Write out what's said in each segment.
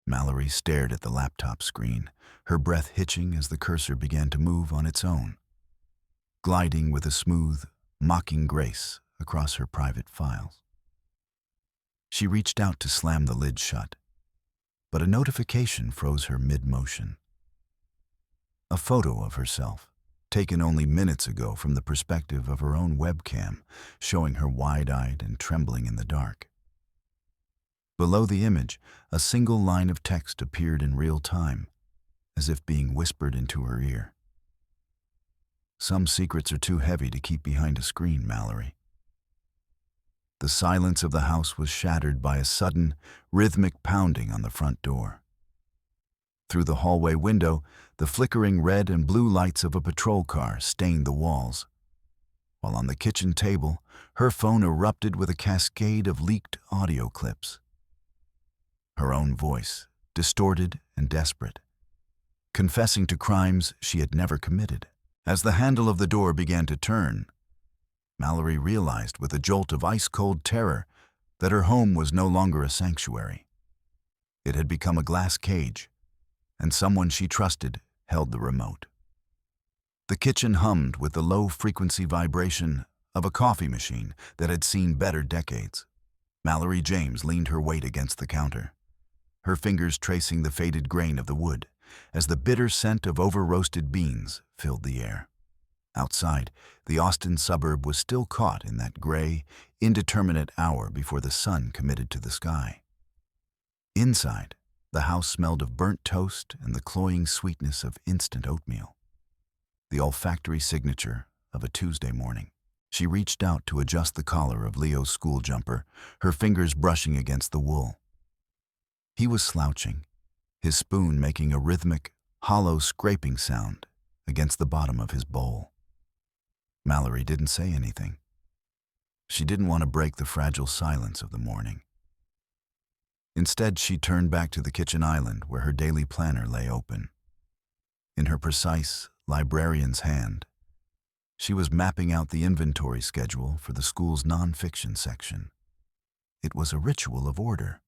Mallory stared at the laptop screen, her breath hitching as the cursor began to move on its own, gliding with a smooth, mocking grace across her private files. She reached out to slam the lid shut, but a notification froze her mid-motion. A photo of herself, taken only minutes ago from the perspective of her own webcam, showing her wide-eyed and trembling in the dark. Below the image, a single line of text appeared in real time, as if being whispered into her ear. "Some secrets are too heavy to keep behind a screen, Mallory." The silence of the house was shattered by a sudden, rhythmic pounding on the front door. Through the hallway window, the flickering red and blue lights of a patrol car stained the walls, while on the kitchen table, her phone erupted with a cascade of leaked audio clips. Her own voice, distorted and desperate, confessing to crimes she had never committed. As the handle of the door began to turn, Mallory realized with a jolt of ice-cold terror that her home was no longer a sanctuary. It had become a glass cage, and someone she trusted held the remote. The kitchen hummed with the low-frequency vibration of a coffee machine that had seen better decades. Mallory James leaned her weight against the counter, her fingers tracing the faded grain of the wood, as the bitter scent of over-roasted beans filled the air. Outside, the Austin suburb was still caught in that gray, indeterminate hour before the sun committed to the sky. Inside, the house smelled of burnt toast and the cloying sweetness of instant oatmeal, the olfactory signature of a Tuesday morning. She reached out to adjust the collar of Leo's school jumper, her fingers brushing against the wool. He was slouching, his spoon making a rhythmic, hollow scraping sound against the bottom of his bowl. Mallory didn't say anything. She didn't want to break the fragile silence of the morning. Instead, she turned back to the kitchen island where her daily planner lay open. In her precise, librarian's hand, she was mapping out the inventory schedule for the school's nonfiction section. It was a ritual of order,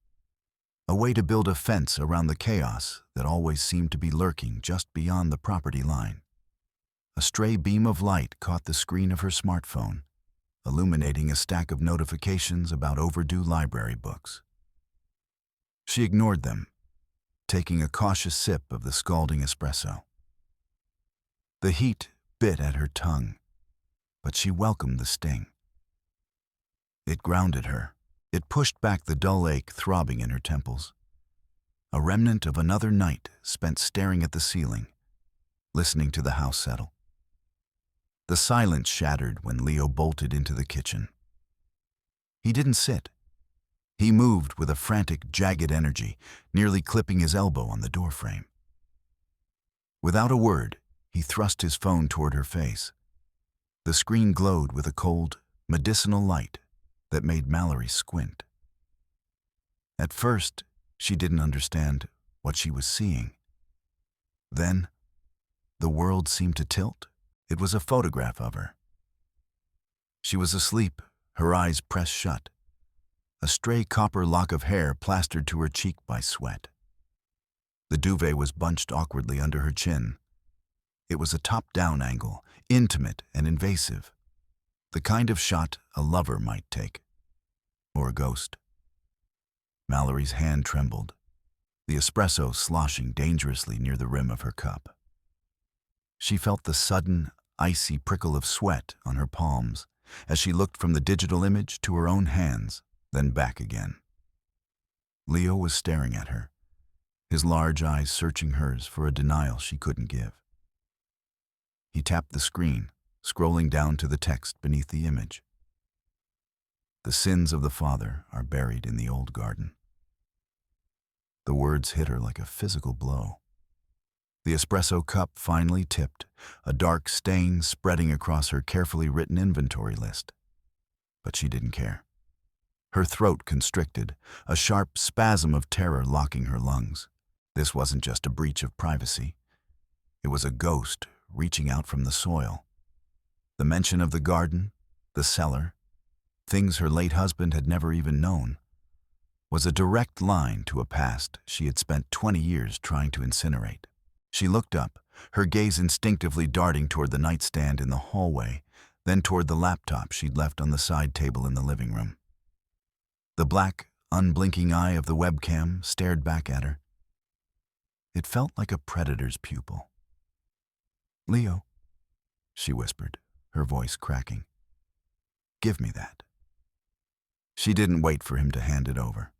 a way to build a fence around the chaos that always seemed to be lurking just beyond the property line. A stray beam of light caught the screen of her smartphone, illuminating a stack of notifications about overdue library books. She ignored them, taking a cautious sip of the scalding espresso. The heat bit at her tongue, but she welcomed the sting. It grounded her. It pushed back the dull ache throbbing in her temples, a remnant of another night spent staring at the ceiling, listening to the house settle. The silence shattered when Leo bolted into the kitchen. He didn't sit. He moved with a frantic, jagged energy, nearly clipping his elbow on the doorframe. Without a word, he thrust his phone toward her face. The screen glowed with a cold, medicinal light that made Mallory squint. At first, she didn't understand what she was seeing. Then, the world seemed to tilt. It was a photograph of her. She was asleep, her eyes pressed shut, a stray copper lock of hair plastered to her cheek by sweat. The duvet was bunched awkwardly under her chin. It was a top-down angle, intimate and invasive, the kind of shot a lover might take, or a ghost. Mallory's hand trembled, the espresso sloshing dangerously near the rim of her cup. She felt the sudden, icy prickle of sweat on her palms as she looked from the digital image to her own hands, then back again. Leo was staring at her, his large eyes searching hers for a denial she couldn't give. He tapped the screen, scrolling down to the text beneath the image. "The sins of the father are buried in the old garden." The words hit her like a physical blow. The espresso cup finally tipped, a dark stain spreading across her carefully written inventory list. But she didn't care. Her throat constricted, a sharp spasm of terror locking her lungs. This wasn't just a breach of privacy. It was a ghost reaching out from the soil. The mention of the garden, the cellar, things her late husband had never even known. was a direct line to a past she had spent 20 years trying to incinerate. She looked up, her gaze instinctively darting toward the nightstand in the hallway, then toward the laptop she'd left on the side table in the living room. The black, unblinking eye of the webcam stared back at her. It felt like a predator's pupil. "Leo," she whispered, her voice cracking. "Give me that." She didn't wait for him to hand it over.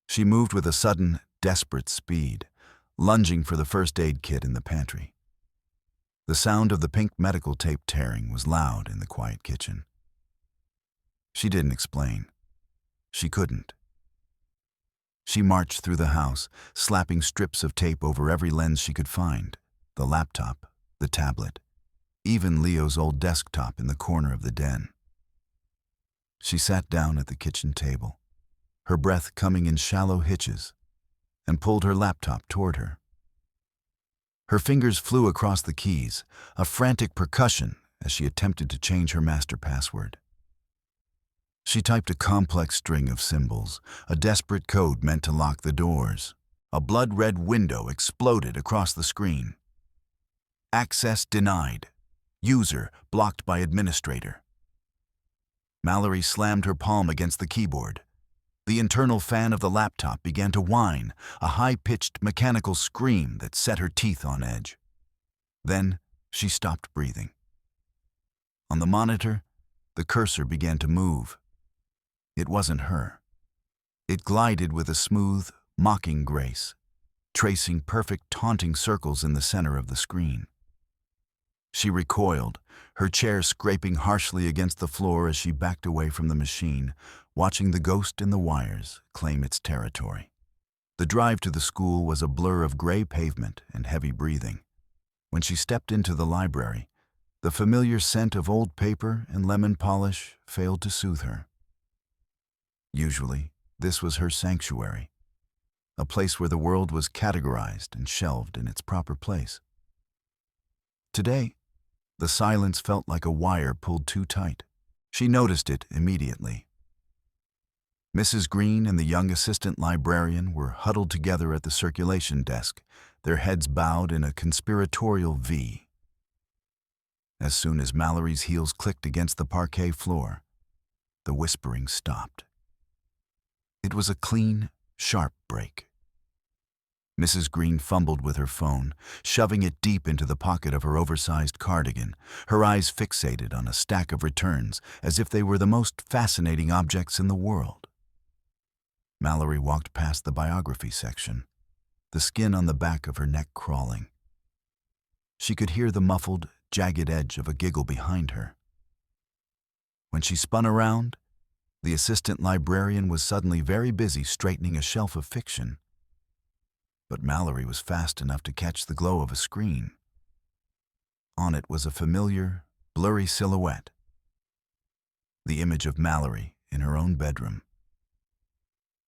She moved with a sudden, desperate speed, lunging for the first aid kit in the pantry. The sound of the pink medical tape tearing was loud in the quiet kitchen. She didn't explain. She couldn't. She marched through the house, slapping strips of tape over every lens she could find, the laptop, the tablet, even Leo's old desktop in the corner of the den. She sat down at the kitchen table, her breath coming in shallow hitches, and pulled her laptop toward her. Her fingers flew across the keys, a frantic percussion as she attempted to change her master password. She typed a complex string of symbols, a desperate code meant to lock the doors. A blood-red window exploded across the screen. "Access denied. User blocked by administrator." Mallory slammed her palm against the keyboard. The internal fan of the laptop began to whine, a high-pitched mechanical scream that set her teeth on edge. Then she stopped breathing. On the monitor, the cursor began to move. It wasn't her. It glided with a smooth, mocking grace, tracing perfect taunting circles in the center of the screen. She recoiled, her chair scraping harshly against the floor as she backed away from the machine, watching the ghost in the wires claim its territory. The drive to the school was a blur of gray pavement and heavy breathing. When she stepped into the library, the familiar scent of old paper and lemon polish failed to soothe her. Usually, this was her sanctuary, a place where the world was categorized and shelved in its proper place. Today, the silence felt like a wire pulled too tight. She noticed it immediately. Mrs. Green and the young assistant librarian were huddled together at the circulation desk, their heads bowed in a conspiratorial V. As soon as Mallory's heels clicked against the parquet floor, the whispering stopped. It was a clean, sharp break. Mrs. Green fumbled with her phone, shoving it deep into the pocket of her oversized cardigan, her eyes fixated on a stack of returns as if they were the most fascinating objects in the world. Mallory walked past the biography section, the skin on the back of her neck crawling. She could hear the muffled, jagged edge of a giggle behind her. When she spun around, the assistant librarian was suddenly very busy straightening a shelf of fiction. But Mallory was fast enough to catch the glow of a screen. On it was a familiar, blurry silhouette. The image of Mallory in her own bedroom.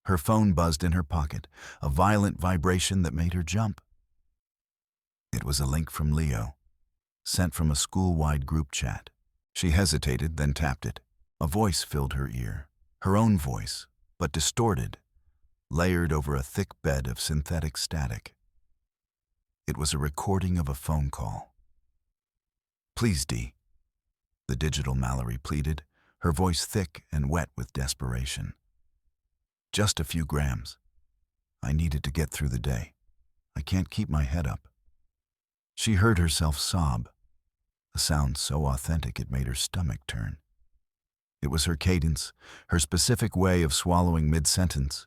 Her phone buzzed in her pocket, a violent vibration that made her jump. It was a link from Leo, sent from a school-wide group chat. She hesitated, then tapped it. A voice filled her ear, her own voice, but distorted, layered over a thick bed of synthetic static. It was a recording of a phone call. "Please, Dee," the digital Mallory pleaded, her voice thick and wet with desperation. "Just a few grams. I needed to get through the day. I can't keep my head up." She heard herself sob, a sound so authentic it made her stomach turn. It was her cadence, her specific way of swallowing mid-sentence,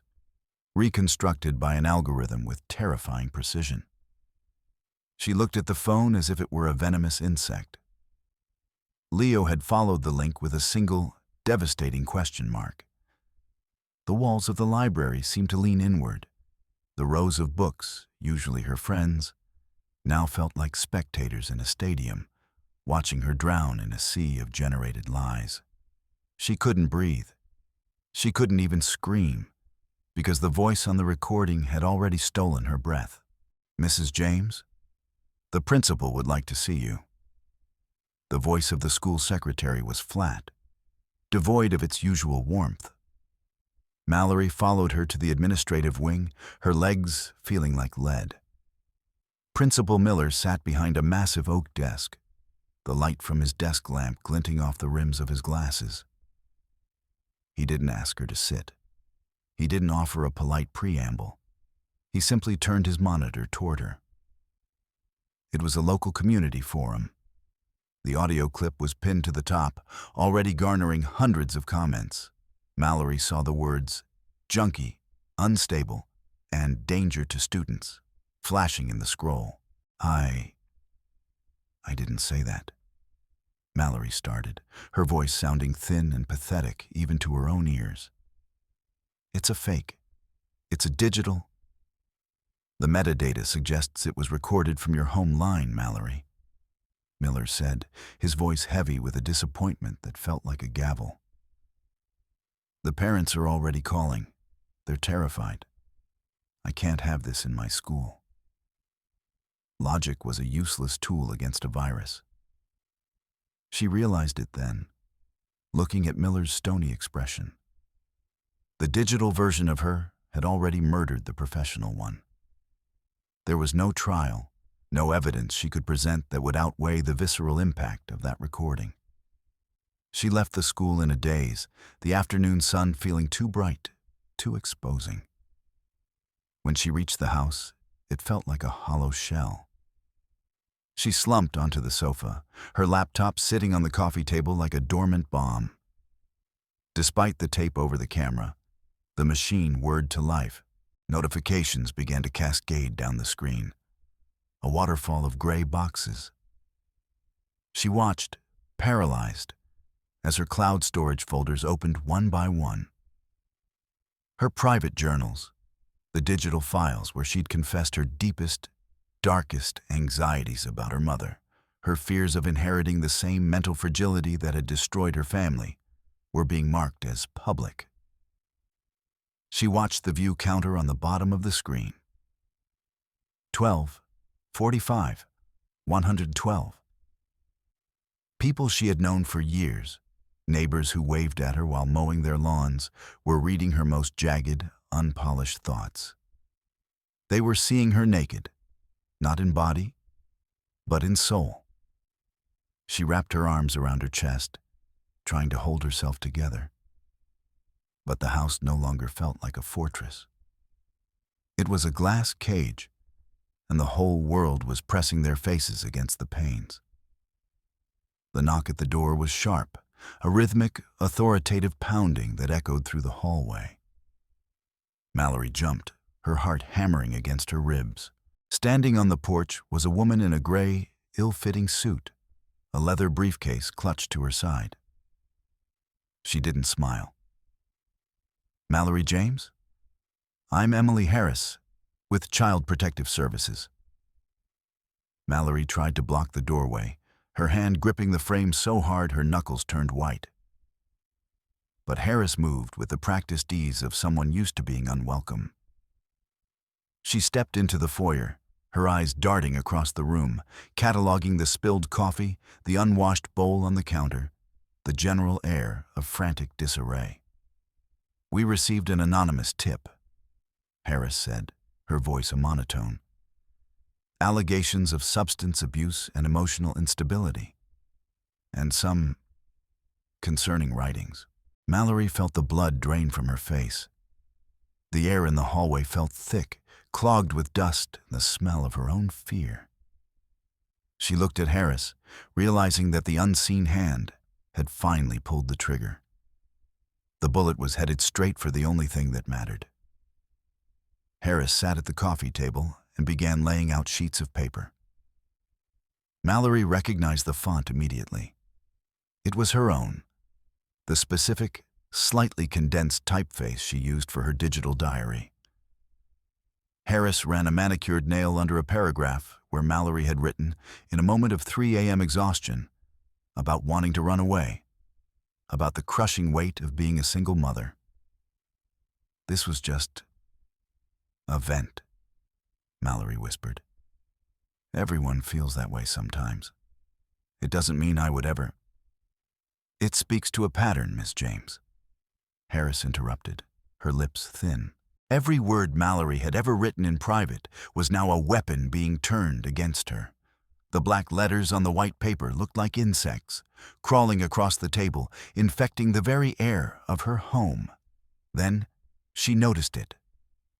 reconstructed by an algorithm with terrifying precision. She looked at the phone as if it were a venomous insect. Leo had followed the link with a single, devastating question mark. The walls of the library seemed to lean inward. The rows of books, usually her friends, now felt like spectators in a stadium, watching her drown in a sea of generated lies. She couldn't breathe. She couldn't even scream, because the voice on the recording had already stolen her breath. "Mrs. James, the principal would like to see you." The voice of the school secretary was flat, devoid of its usual warmth. Mallory followed her to the administrative wing, her legs feeling like lead. Principal Miller sat behind a massive oak desk, the light from his desk lamp glinting off the rims of his glasses. He didn't ask her to sit. He didn't offer a polite preamble. He simply turned his monitor toward her. It was a local community forum. The audio clip was pinned to the top, already garnering hundreds of comments. Mallory saw the words, junkie, unstable, and danger to students, flashing in the scroll. I didn't say that. Mallory started, her voice sounding thin and pathetic even to her own ears. It's a fake. It's a digital. The metadata suggests it was recorded from your home line, Mallory, Miller said, his voice heavy with a disappointment that felt like a gavel. The parents are already calling. They're terrified. I can't have this in my school. Logic was a useless tool against a virus. She realized it then, looking at Miller's stony expression. The digital version of her had already murdered the professional one. There was no trial, no evidence she could present that would outweigh the visceral impact of that recording. She left the school in a daze, the afternoon sun feeling too bright, too exposing. When she reached the house, it felt like a hollow shell. She slumped onto the sofa, her laptop sitting on the coffee table like a dormant bomb. Despite the tape over the camera, the machine whirred to life. Notifications began to cascade down the screen, a waterfall of gray boxes. She watched, paralyzed, as her cloud storage folders opened one by one. Her private journals, the digital files where she'd confessed her deepest, darkest anxieties about her mother, her fears of inheriting the same mental fragility that had destroyed her family, were being marked as public. She watched the view counter on the bottom of the screen. 12, 45, 112. People she had known for years, neighbors who waved at her while mowing their lawns, were reading her most jagged, unpolished thoughts. They were seeing her naked, not in body, but in soul. She wrapped her arms around her chest, trying to hold herself together. But the house no longer felt like a fortress. It was a glass cage, and the whole world was pressing their faces against the panes. The knock at the door was sharp, a rhythmic, authoritative pounding that echoed through the hallway. Mallory jumped, her heart hammering against her ribs. Standing on the porch was a woman in a gray, ill-fitting suit, a leather briefcase clutched to her side. She didn't smile. Mallory James? I'm Emily Harris, with Child Protective Services. Mallory tried to block the doorway, her hand gripping the frame so hard her knuckles turned white. But Harris moved with the practiced ease of someone used to being unwelcome. She stepped into the foyer, her eyes darting across the room, cataloging the spilled coffee, the unwashed bowl on the counter, the general air of frantic disarray. We received an anonymous tip, Harris said, her voice a monotone. Allegations of substance abuse and emotional instability, and some concerning writings. Mallory felt the blood drain from her face. The air in the hallway felt thick, clogged with dust and the smell of her own fear. She looked at Harris, realizing that the unseen hand had finally pulled the trigger. The bullet was headed straight for the only thing that mattered. Harris sat at the coffee table and began laying out sheets of paper. Mallory recognized the font immediately. It was her own, the specific, slightly condensed typeface she used for her digital diary. Harris ran a manicured nail under a paragraph where Mallory had written, in a moment of 3 a.m. exhaustion, about wanting to run away, about the crushing weight of being a single mother. This was just a vent, Mallory whispered. Everyone feels that way sometimes. It doesn't mean I would ever. It speaks to a pattern, Miss James. Harris interrupted, her lips thin. Every word Mallory had ever written in private was now a weapon being turned against her. The black letters on the white paper looked like insects, crawling across the table, infecting the very air of her home. Then she noticed it.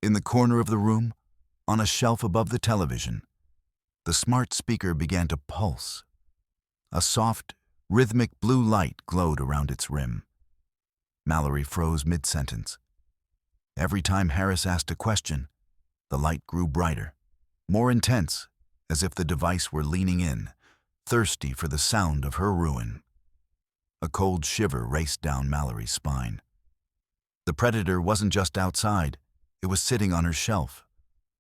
In the corner of the room, on a shelf above the television, the smart speaker began to pulse. A soft, rhythmic blue light glowed around its rim. Mallory froze mid-sentence. Every time Harris asked a question, the light grew brighter, more intense, as if the device were leaning in, thirsty for the sound of her ruin. A cold shiver raced down Mallory's spine. The predator wasn't just outside, it was sitting on her shelf,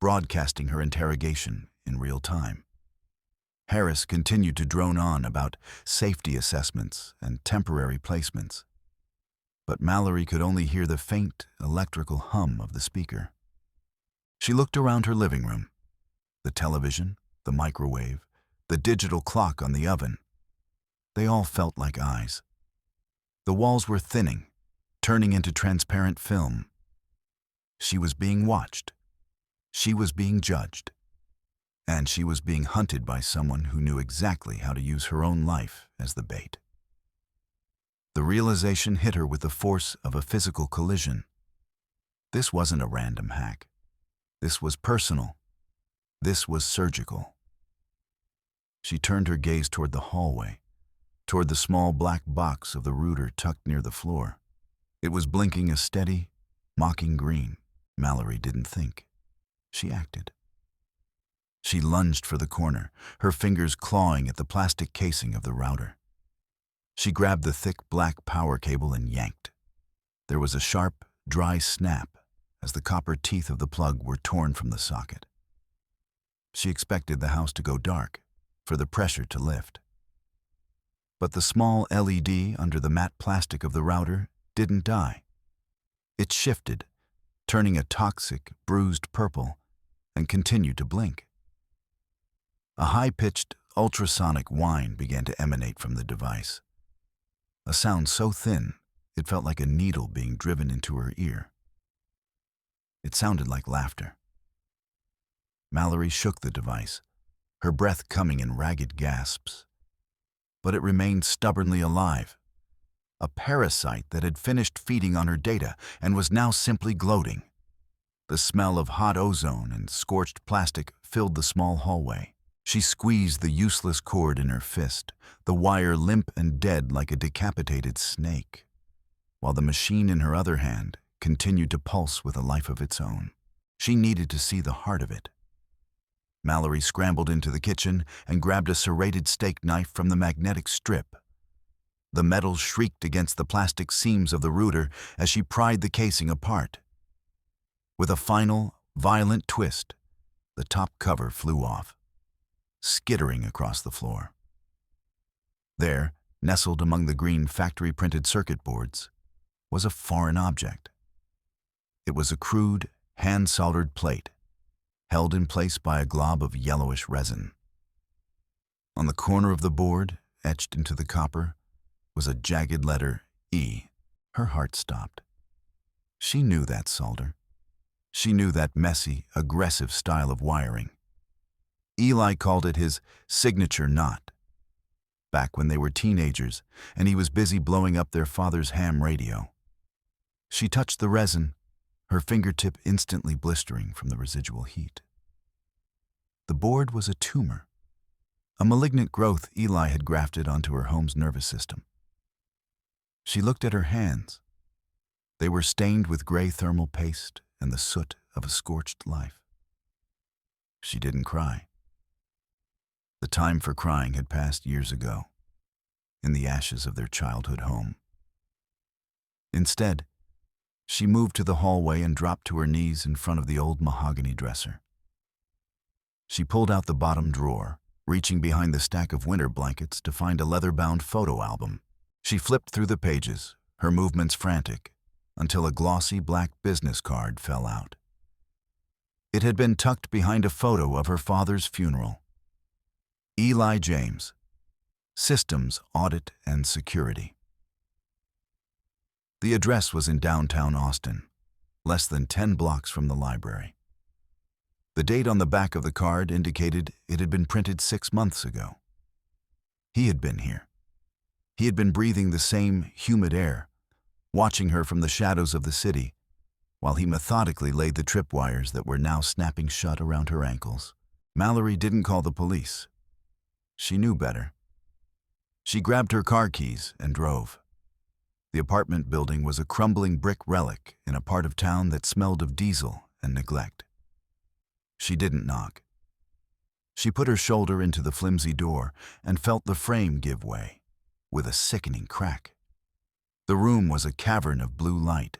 broadcasting her interrogation in real time. Harris continued to drone on about safety assessments and temporary placements. But Mallory could only hear the faint electrical hum of the speaker. She looked around her living room. The television, the microwave, the digital clock on the oven. They all felt like eyes. The walls were thinning, turning into transparent film. She was being watched. She was being judged. And she was being hunted by someone who knew exactly how to use her own life as the bait. The realization hit her with the force of a physical collision. This wasn't a random hack. This was personal. This was surgical. She turned her gaze toward the hallway, toward the small black box of the router tucked near the floor. It was blinking a steady, mocking green. Mallory didn't think. She acted. She lunged for the corner, her fingers clawing at the plastic casing of the router. She grabbed the thick black power cable and yanked. There was a sharp, dry snap as the copper teeth of the plug were torn from the socket. She expected the house to go dark, for the pressure to lift. But the small LED under the matte plastic of the router didn't die. It shifted, turning a toxic, bruised purple, and continued to blink. A high-pitched, ultrasonic whine began to emanate from the device. A sound so thin, it felt like a needle being driven into her ear. It sounded like laughter. Mallory shook the device, her breath coming in ragged gasps. But it remained stubbornly alive, a parasite that had finished feeding on her data and was now simply gloating. The smell of hot ozone and scorched plastic filled the small hallway. She squeezed the useless cord in her fist, the wire limp and dead like a decapitated snake, while the machine in her other hand continued to pulse with a life of its own. She needed to see the heart of it. Mallory scrambled into the kitchen and grabbed a serrated steak knife from the magnetic strip. The metal shrieked against the plastic seams of the router as she pried the casing apart. With a final, violent twist, the top cover flew off, skittering across the floor. There, nestled among the green factory-printed circuit boards, was a foreign object. It was a crude, hand-soldered plate, held in place by a glob of yellowish resin. On the corner of the board, etched into the copper, was a jagged letter E. Her heart stopped. She knew that solder. She knew that messy, aggressive style of wiring. Eli called it his signature knot. Back when they were teenagers, and he was busy blowing up their father's ham radio. She touched the resin, her fingertip instantly blistering from the residual heat. The board was a tumor, a malignant growth Eli had grafted onto her home's nervous system. She looked at her hands. They were stained with gray thermal paste and the soot of a scorched life. She didn't cry. The time for crying had passed years ago, in the ashes of their childhood home. Instead, she moved to the hallway and dropped to her knees in front of the old mahogany dresser. She pulled out the bottom drawer, reaching behind the stack of winter blankets to find a leather-bound photo album. She flipped through the pages, her movements frantic, until a glossy black business card fell out. It had been tucked behind a photo of her father's funeral. Eli James, Systems, Audit, and Security. The address was in downtown Austin, less than 10 blocks from the library. The date on the back of the card indicated it had been printed 6 months ago. He had been here. He had been breathing the same humid air, watching her from the shadows of the city, while he methodically laid the tripwires that were now snapping shut around her ankles. Mallory didn't call the police. She knew better. She grabbed her car keys and drove. The apartment building was a crumbling brick relic in a part of town that smelled of diesel and neglect. She didn't knock. She put her shoulder into the flimsy door and felt the frame give way, with a sickening crack. The room was a cavern of blue light.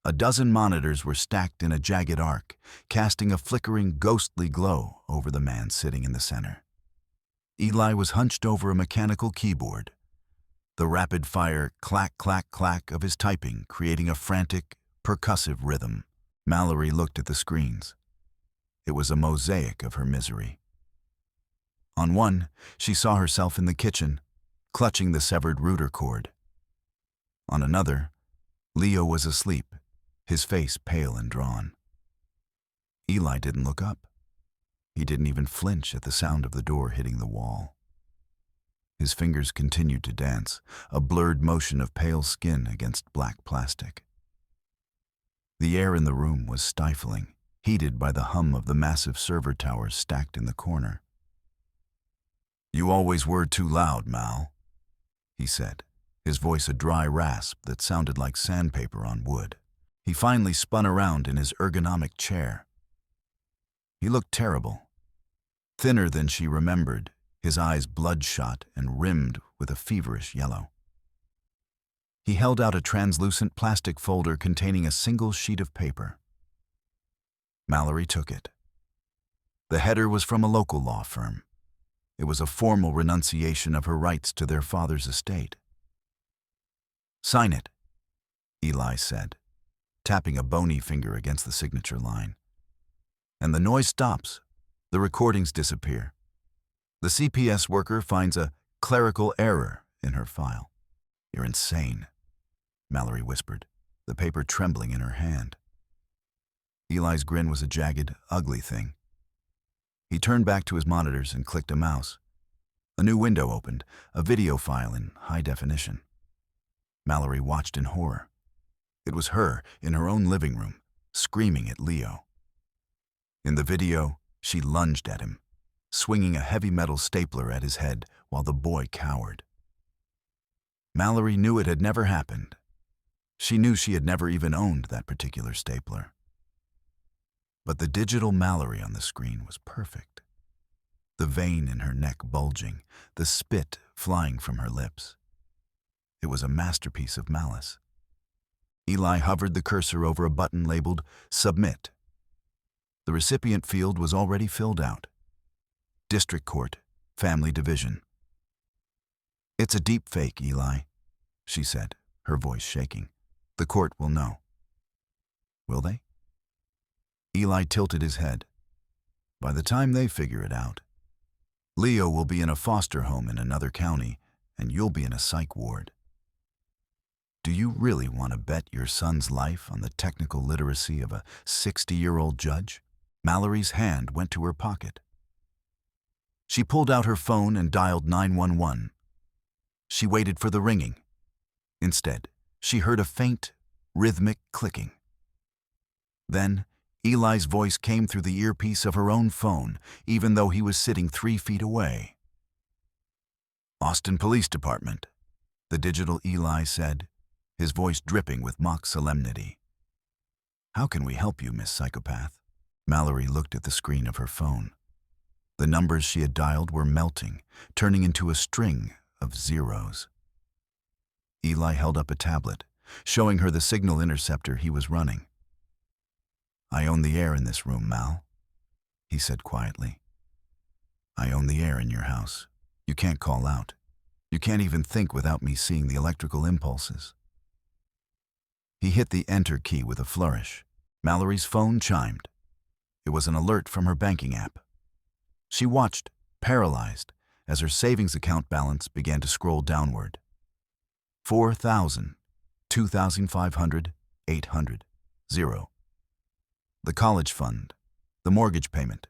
A dozen monitors were stacked in a jagged arc, casting a flickering, ghostly glow over the man sitting in the center. Eli was hunched over a mechanical keyboard, the rapid-fire clack-clack-clack of his typing creating a frantic, percussive rhythm. Mallory looked at the screens. It was a mosaic of her misery. On one, she saw herself in the kitchen, clutching the severed router cord. On another, Leo was asleep, his face pale and drawn. Eli didn't look up. He didn't even flinch at the sound of the door hitting the wall. His fingers continued to dance, a blurred motion of pale skin against black plastic. The air in the room was stifling, heated by the hum of the massive server towers stacked in the corner. "You always were too loud, Mal," he said, his voice a dry rasp that sounded like sandpaper on wood. He finally spun around in his ergonomic chair. He looked terrible. Thinner than she remembered, his eyes bloodshot and rimmed with a feverish yellow. He held out a translucent plastic folder containing a single sheet of paper. Mallory took it. The header was from a local law firm. It was a formal renunciation of her rights to their father's estate. "Sign it," Eli said, tapping a bony finger against the signature line. And the noise stops. The recordings disappear. The CPS worker finds a clerical error in her file. "You're insane," Mallory whispered, the paper trembling in her hand. Eli's grin was a jagged, ugly thing. He turned back to his monitors and clicked a mouse. A new window opened, a video file in high definition. Mallory watched in horror. It was her, in her own living room, screaming at Leo. In the video, she lunged at him, swinging a heavy metal stapler at his head while the boy cowered. Mallory knew it had never happened. She knew she had never even owned that particular stapler. But the digital Mallory on the screen was perfect. The vein in her neck bulging, the spit flying from her lips. It was a masterpiece of malice. Eli hovered the cursor over a button labeled Submit. The recipient field was already filled out. District Court, Family Division. "It's a deep fake, Eli," she said, her voice shaking. "The court will know." "Will they?" Eli tilted his head. "By the time they figure it out, Leo will be in a foster home in another county, and you'll be in a psych ward. Do you really want to bet your son's life on the technical literacy of a 60-year-old judge?" Mallory's hand went to her pocket. She pulled out her phone and dialed 911. She waited for the ringing. Instead, she heard a faint, rhythmic clicking. Then, Eli's voice came through the earpiece of her own phone, even though he was sitting 3 feet away. "Austin Police Department," the digital Eli said, his voice dripping with mock solemnity. "How can we help you, Miss Psychopath?" Mallory looked at the screen of her phone. The numbers she had dialed were melting, turning into a string of zeros. Eli held up a tablet, showing her the signal interceptor he was running. "I own the air in this room, Mal," he said quietly. "I own the air in your house. You can't call out. You can't even think without me seeing the electrical impulses." He hit the enter key with a flourish. Mallory's phone chimed. It was an alert from her banking app. She watched, paralyzed, as her savings account balance began to scroll downward. 4,000, 2,500, 800, Zero. The college fund, the mortgage payment,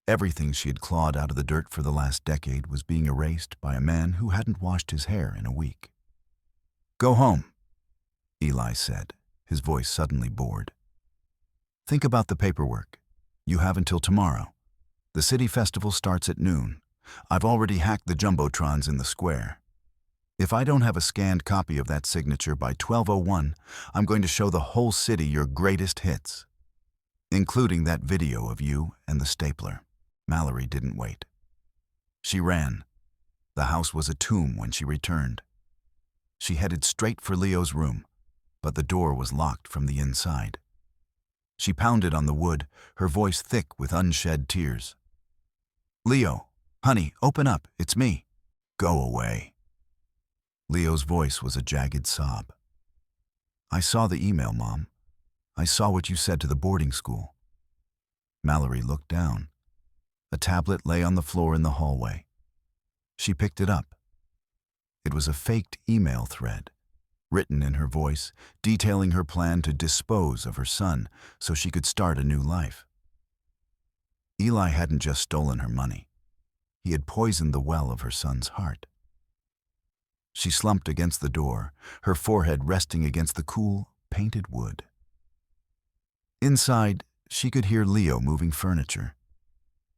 everything she had clawed out of the dirt for the last decade was being erased by a man who hadn't washed his hair in a week. "Go home," Eli said, his voice suddenly bored. "Think about the paperwork. You have until tomorrow. The city festival starts at noon. I've already hacked the jumbotrons in the square. If I don't have a scanned copy of that signature by 12:01, I'm going to show the whole city your greatest hits, including that video of you and the stapler." Mallory didn't wait. She ran. The house was a tomb when she returned. She headed straight for Leo's room, but the door was locked from the inside. She pounded on the wood, her voice thick with unshed tears. "Leo, honey, open up, it's me." "Go away." Leo's voice was a jagged sob. "I saw the email, Mom. I saw what you said to the boarding school." Mallory looked down. A tablet lay on the floor in the hallway. She picked it up. It was a faked email thread, written in her voice, detailing her plan to dispose of her son so she could start a new life. Eli hadn't just stolen her money. He had poisoned the well of her son's heart. She slumped against the door, her forehead resting against the cool, painted wood. Inside, she could hear Leo moving furniture,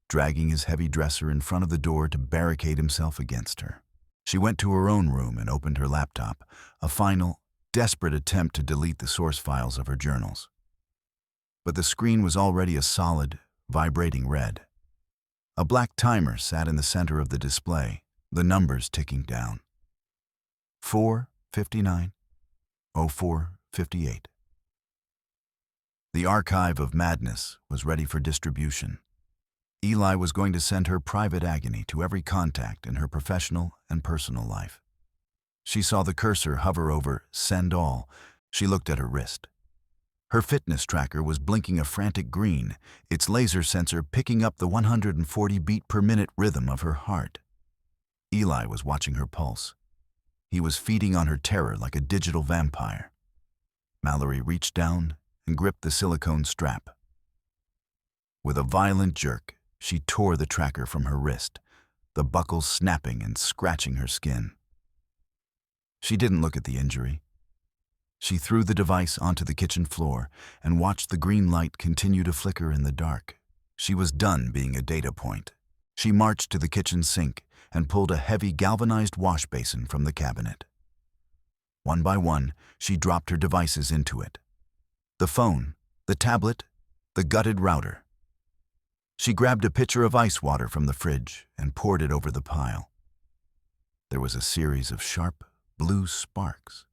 dragging his heavy dresser in front of the door to barricade himself against her. She went to her own room and opened her laptop, a final, desperate attempt to delete the source files of her journals. But the screen was already a solid, vibrating red. A black timer sat in the center of the display, the numbers ticking down. 4:59, 04:58. The archive of madness was ready for distribution. Eli was going to send her private agony to every contact in her professional and personal life. She saw the cursor hover over Send All. She looked at her wrist. Her fitness tracker was blinking a frantic green, its laser sensor picking up the 140 beat per minute rhythm of her heart. Eli was watching her pulse. He was feeding on her terror like a digital vampire. Mallory reached down and gripped the silicone strap. With a violent jerk, she tore the tracker from her wrist, the buckle snapping and scratching her skin. She didn't look at the injury. She threw the device onto the kitchen floor and watched the green light continue to flicker in the dark. She was done being a data point. She marched to the kitchen sink and pulled a heavy galvanized wash basin from the cabinet. One by one, she dropped her devices into it. The phone, the tablet, the gutted router. She grabbed a pitcher of ice water from the fridge and poured it over the pile. There was a series of sharp, blue sparks.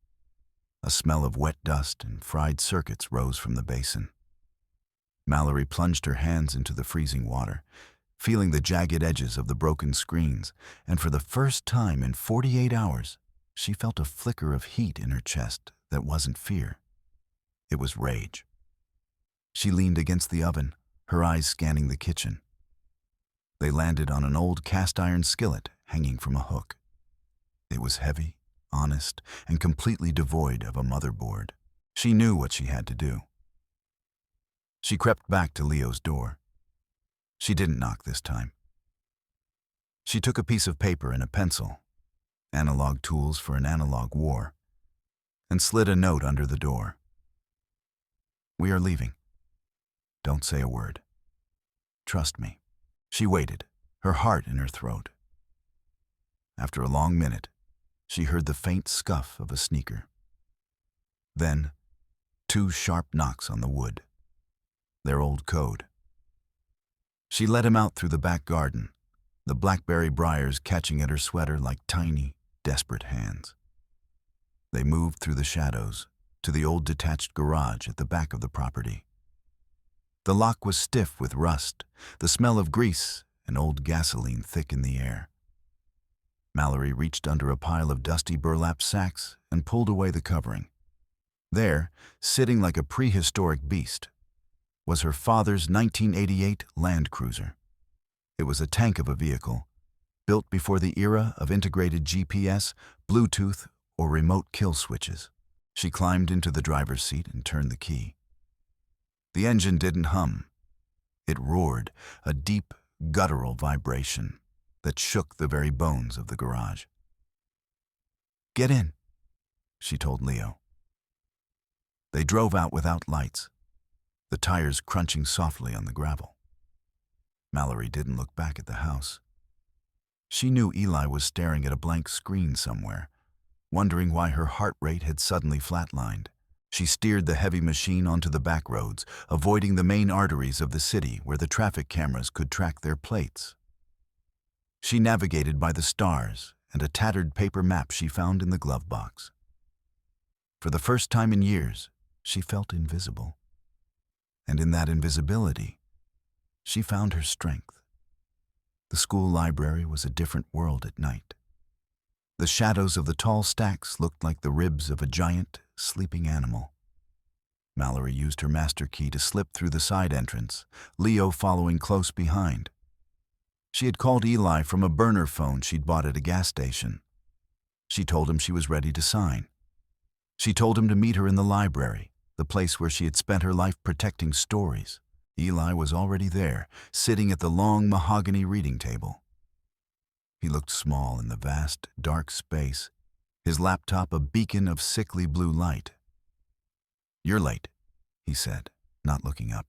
A smell of wet dust and fried circuits rose from the basin. Mallory plunged her hands into the freezing water, feeling the jagged edges of the broken screens, and for the first time in 48 hours, she felt a flicker of heat in her chest that wasn't fear. It was rage. She leaned against the oven, her eyes scanning the kitchen. They landed on an old cast-iron skillet hanging from a hook. It was heavy, honest, and completely devoid of a motherboard. She knew what she had to do. She crept back to Leo's door. She didn't knock this time. She took a piece of paper and a pencil, analog tools for an analog war, and slid a note under the door. "We are leaving. Don't say a word. Trust me." She waited, her heart in her throat. After a long minute, she heard the faint scuff of a sneaker. Then, 2 sharp knocks on the wood. Their old code. She let him out through the back garden, the blackberry briars catching at her sweater like tiny, desperate hands. They moved through the shadows to the old detached garage at the back of the property. The lock was stiff with rust, the smell of grease and old gasoline thick in the air. Mallory reached under a pile of dusty burlap sacks and pulled away the covering. There, sitting like a prehistoric beast, was her father's 1988 Land Cruiser. It was a tank of a vehicle, built before the era of integrated GPS, Bluetooth, or remote kill switches. She climbed into the driver's seat and turned the key. The engine didn't hum. It roared, a deep, guttural vibration that shook the very bones of the garage. "Get in," she told Leo. They drove out without lights, the tires crunching softly on the gravel. Mallory didn't look back at the house. She knew Eli was staring at a blank screen somewhere, wondering why her heart rate had suddenly flatlined. She steered the heavy machine onto the back roads, avoiding the main arteries of the city where the traffic cameras could track their plates. She navigated by the stars and a tattered paper map she found in the glove box. For the first time in years, she felt invisible. And in that invisibility, she found her strength. The school library was a different world at night. The shadows of the tall stacks looked like the ribs of a giant, sleeping animal. Mallory used her master key to slip through the side entrance, Leo following close behind. She had called Eli from a burner phone she'd bought at a gas station. She told him she was ready to sign. She told him to meet her in the library, the place where she had spent her life protecting stories. Eli was already there, sitting at the long mahogany reading table. He looked small in the vast, dark space, his laptop a beacon of sickly blue light. "You're late," he said, not looking up.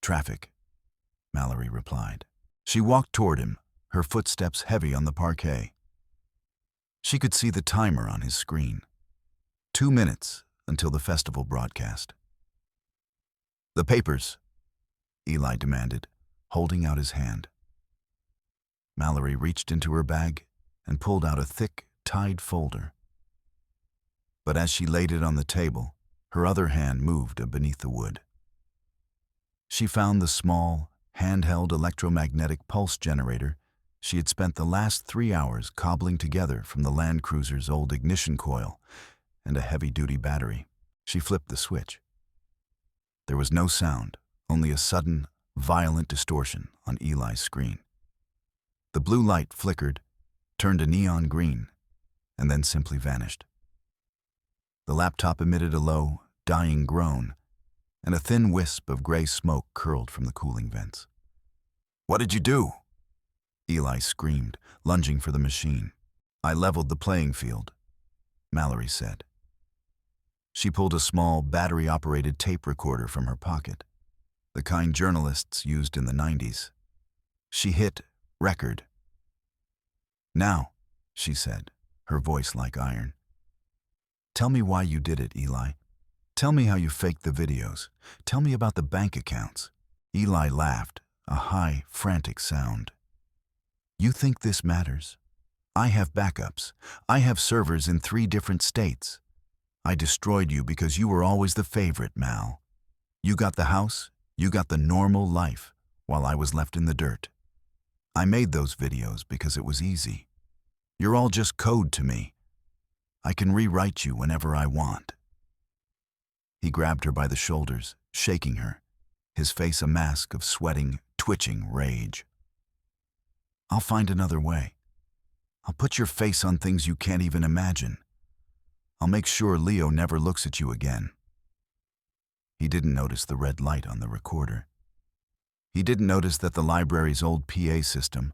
"Traffic," Mallory replied. She walked toward him, her footsteps heavy on the parquet. She could see the timer on his screen. 2 minutes until the festival broadcast. "The papers," Eli demanded, holding out his hand. Mallory reached into her bag and pulled out a thick, tied folder. But as she laid it on the table, her other hand moved beneath the wood. She found the small, handheld electromagnetic pulse generator she had spent the last 3 hours cobbling together from the Land Cruiser's old ignition coil and a heavy-duty battery. She flipped the switch. There was no sound, only a sudden, violent distortion on Eli's screen. The blue light flickered, turned a neon green, and then simply vanished. The laptop emitted a low, dying groan, and a thin wisp of gray smoke curled from the cooling vents. "What did you do?" Eli screamed, lunging for the machine. "I leveled the playing field," Mallory said. She pulled a small, battery-operated tape recorder from her pocket, the kind journalists used in the 90s. She hit record. "Now," she said, her voice like iron. "Tell me why you did it, Eli. Tell me how you faked the videos. Tell me about the bank accounts." Eli laughed, a high, frantic sound. "You think this matters? I have backups. I have servers in 3 different states. I destroyed you because you were always the favorite, Mal. You got the house, you got the normal life, while I was left in the dirt. I made those videos because it was easy. You're all just code to me. I can rewrite you whenever I want." He grabbed her by the shoulders, shaking her, his face a mask of sweating, twitching rage. "I'll find another way. I'll put your face on things you can't even imagine. I'll make sure Leo never looks at you again." He didn't notice the red light on the recorder. He didn't notice that the library's old PA system,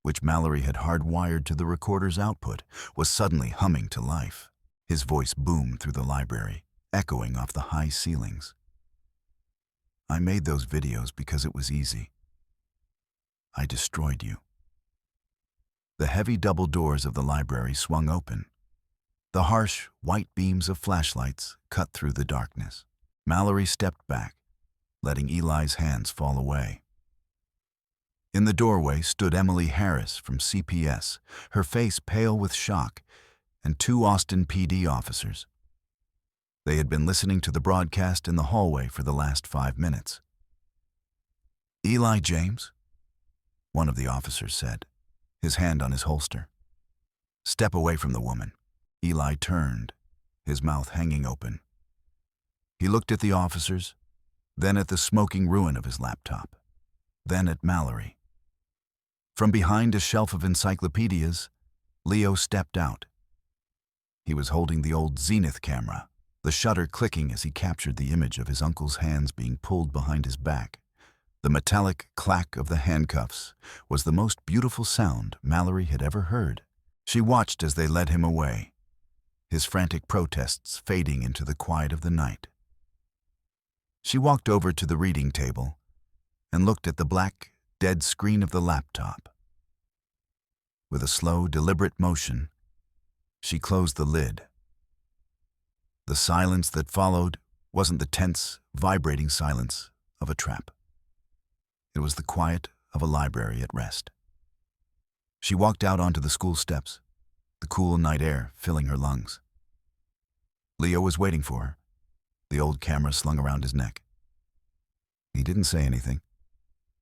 which Mallory had hardwired to the recorder's output, was suddenly humming to life. His voice boomed through the library, echoing off the high ceilings. "I made those videos because it was easy. I destroyed you." The heavy double doors of the library swung open. The harsh, white beams of flashlights cut through the darkness. Mallory stepped back, letting Eli's hands fall away. In the doorway stood Emily Harris from CPS, her face pale with shock, and 2 Austin PD officers. They had been listening to the broadcast in the hallway for the last 5 minutes. "Eli James?" one of the officers said, his hand on his holster. "Step away from the woman." Eli turned, his mouth hanging open. He looked at the officers, then at the smoking ruin of his laptop, then at Mallory. From behind a shelf of encyclopedias, Leo stepped out. He was holding the old Zenith camera, the shutter clicking as he captured the image of his uncle's hands being pulled behind his back. The metallic clack of the handcuffs was the most beautiful sound Mallory had ever heard. She watched as they led him away, his frantic protests fading into the quiet of the night. She walked over to the reading table and looked at the black, dead screen of the laptop. With a slow, deliberate motion, she closed the lid. The silence that followed wasn't the tense, vibrating silence of a trap. It was the quiet of a library at rest. She walked out onto the school steps, the cool night air filling her lungs. Leo was waiting for her, the old camera slung around his neck. He didn't say anything,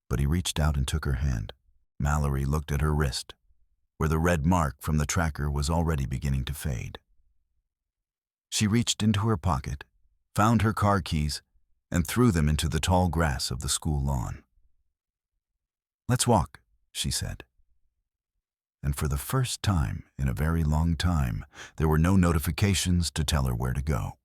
but he reached out and took her hand. Mallory looked at her wrist, where the red mark from the tracker was already beginning to fade. She reached into her pocket, found her car keys, and threw them into the tall grass of the school lawn. "Let's walk," she said. And for the first time in a very long time, there were no notifications to tell her where to go.